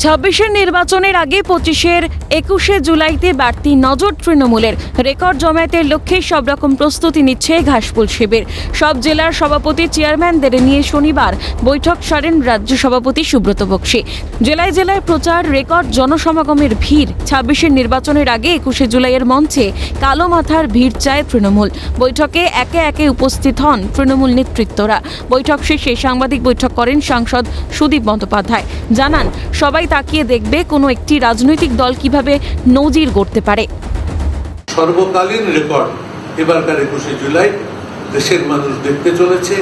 26-এর নির্বাচনের আগে 25-21 জুলাইতে বাড়তি নজর তৃণমূলের। রেকর্ড জমায়েতের লক্ষ্যে সব রকম প্রস্তুতি নিচ্ছে ঘাসফুল শিবির। সব জেলার সভাপতি চেয়ারম্যানদের নিয়ে শনিবার বৈঠক সারেন রাজ্য সভাপতি সুব্রত বক্সী। জেলায় জেলায় প্রচার, রেকর্ড জনসমাগমের ভিড়। 26-এর নির্বাচনের আগে 21 জুলাইয়ের মঞ্চে কালো মাথার ভিড় চায় তৃণমূল। বৈঠকে একে একে উপস্থিত হন তৃণমূল নেতৃত্বরা। বৈঠক শেষে সাংবাদিক বৈঠক করেন সাংসদ সুদীপ বন্দ্যোপাধ্যায়। জানান, সবাই তাকিয়ে দেখবে কোনো একটি রাজনৈতিক দল কিভাবে নজির গড়তে পারে। সর্বকালীন রেকর্ড এবারকার 21 জুলাই দেশের মানুষ দেখতে চলেছে।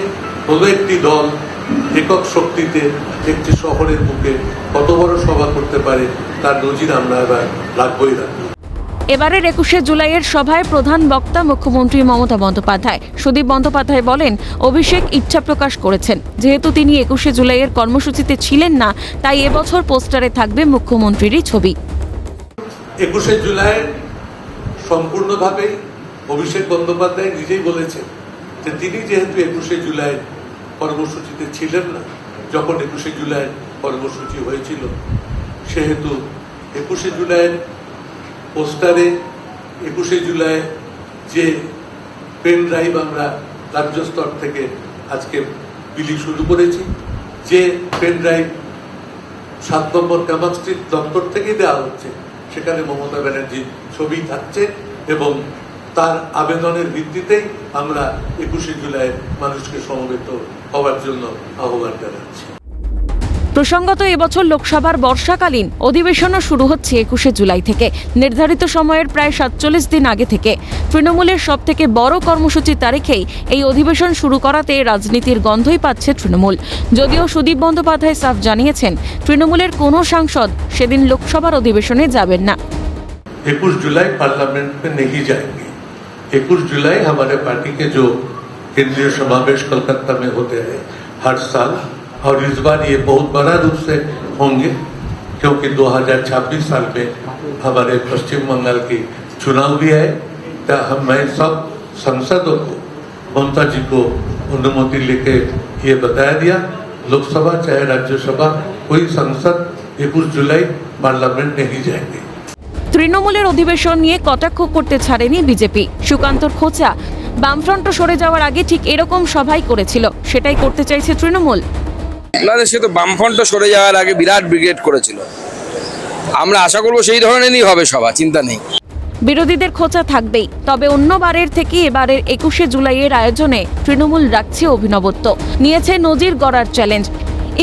কোনো একটি দল একক শক্তিতে একটি শহরের বুকে কত বড় সভা করতে পারে তার নজির আমরা এবার রাখবই রাখবো। এবারের 21 জুলাইয়ের সভায় প্রধান বক্তা মুখ্যমন্ত্রী মমতা বন্দ্যোপাধ্যায়। সুদীপ বন্দ্যোপাধ্যায় বলেন, অভিষেক ইচ্ছা প্রকাশ করেছেন, যেহেতু তিনি 21 জুলাইয়ের কর্মসূচিতে ছিলেন না, তাই এবছর পোস্টারে থাকবে মুখ্যমন্ত্রীরই ছবি। 21 জুলাই সম্পূর্ণভাবে অভিষেক বন্দ্যোপাধ্যায় নিজেই বলেছেন যে তিনি যেহেতু 21 জুলাই কর্মসূচিতে ছিলেন না, যখন 21 জুলাই কর্মসূচি হয়েছিল, সেহেতু 21 জুলাইয়ের পোস্টারে 21 জুলাই যে পেন ড্রাইভ আমরা রাজ্য স্তর থেকে আজকে বিলি শুরু করেছি, যে পেন ড্রাইভ 7 নম্বর কামাল স্ট্রিট দপ্তর থেকে দেওয়া হচ্ছে, সেখানে মমতা ব্যানার্জির ছবি থাকছে এবং তার আবেদনের ভিত্তিতেই আমরা 21 জুলাই মানুষকে সমবেত হওয়ার জন্য আহ্বান জানাচ্ছি। প্রসঙ্গত, এবছর লোকসভার বর্ষাকালীন অধিবেশনও শুরু হচ্ছে 21 জুলাই থেকে। নির্ধারিত সময়ের প্রায় 47 দিন আগে থেকে তৃণমূলের সবথেকে বড় কর্মসূচির তারিখেই এই অধিবেশন শুরু করাতে রাজনীতির গন্ধই পাচ্ছে তৃণমূল। যদিও সুদীপ বন্দ্যোপাধ্যায় সাফ জানিয়েছেন, তৃণমূলের কোনো সাংসদ সেদিন লোকসভার অধিবেশনে যাবেন না। 21 जुलाई पार्लियामेंट में नहीं जाएंगे। 21 जुलाई हमारे पार्टी के जो केंद्रीय समावेश कोलकाता में होते हैं हर साल, और इस बार ये बहुत बड़ा रूप से होंगे क्योंकि 2026 साल में हमारे पश्चिम बंगाल की चुनाव भी है। तो मैं सब सांसदों को, ममता जी को अनुमति लेके ये बताया दिया, लोकसभा चाहे राज्यसभा कोई सांसद 21 जुलाई पार्लियामेंट नहीं जाएंगे। তৃণমূলের অধিবেশন নিয়ে কটাক্ষ করতে ছাড়েনি বিজেপি। সুকান্তর খোঁচা, বামফ্রন্ট সরে যাওয়ার আগে ঠিক এরকম সভাই করেছিল, সেটাই করতে চাইছে তৃণমূল। সে তো বামফ্রন্ট সরে যাওয়ার আগে বিরাট ব্রিগেড করেছিল, আমরা আশা করবো সেই ধরনেরই হবে সভা, চিন্তা নেই। বিরোধীদের খোঁচা থাকবেই, তবে অন্যবারের থেকে এবারের 21 জুলাইয়ের আয়োজনে তৃণমূল রাখছে অভিনবত্ব, নিয়েছে নজির গড়ার চ্যালেঞ্জ।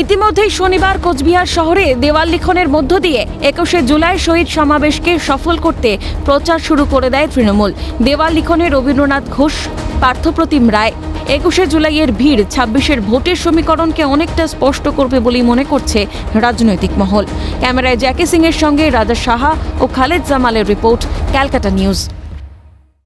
ইতিমধ্যেই শনিবার কোচবিহার শহরে দেওয়াল লিখনের মধ্য দিয়ে 21 জুলাই শহীদ সমাবেশকে সফল করতে প্রচার শুরু করে দেয় তৃণমূল। দেওয়াল লিখনে রবীন্দ্রনাথ ঘোষ, পার্থপ্রতিম রায়। 21 জুলাইয়ের ভিড় 26-এর ভোটের সমীকরণকে অনেকটা স্পষ্ট করবে বলেই মনে করছে রাজনৈতিক মহল। ক্যামেরায় জ্যাকি সিংয়ের সঙ্গে রাজা সাহা ও খালেদ জামালের রিপোর্ট, ক্যালকাটা নিউজ।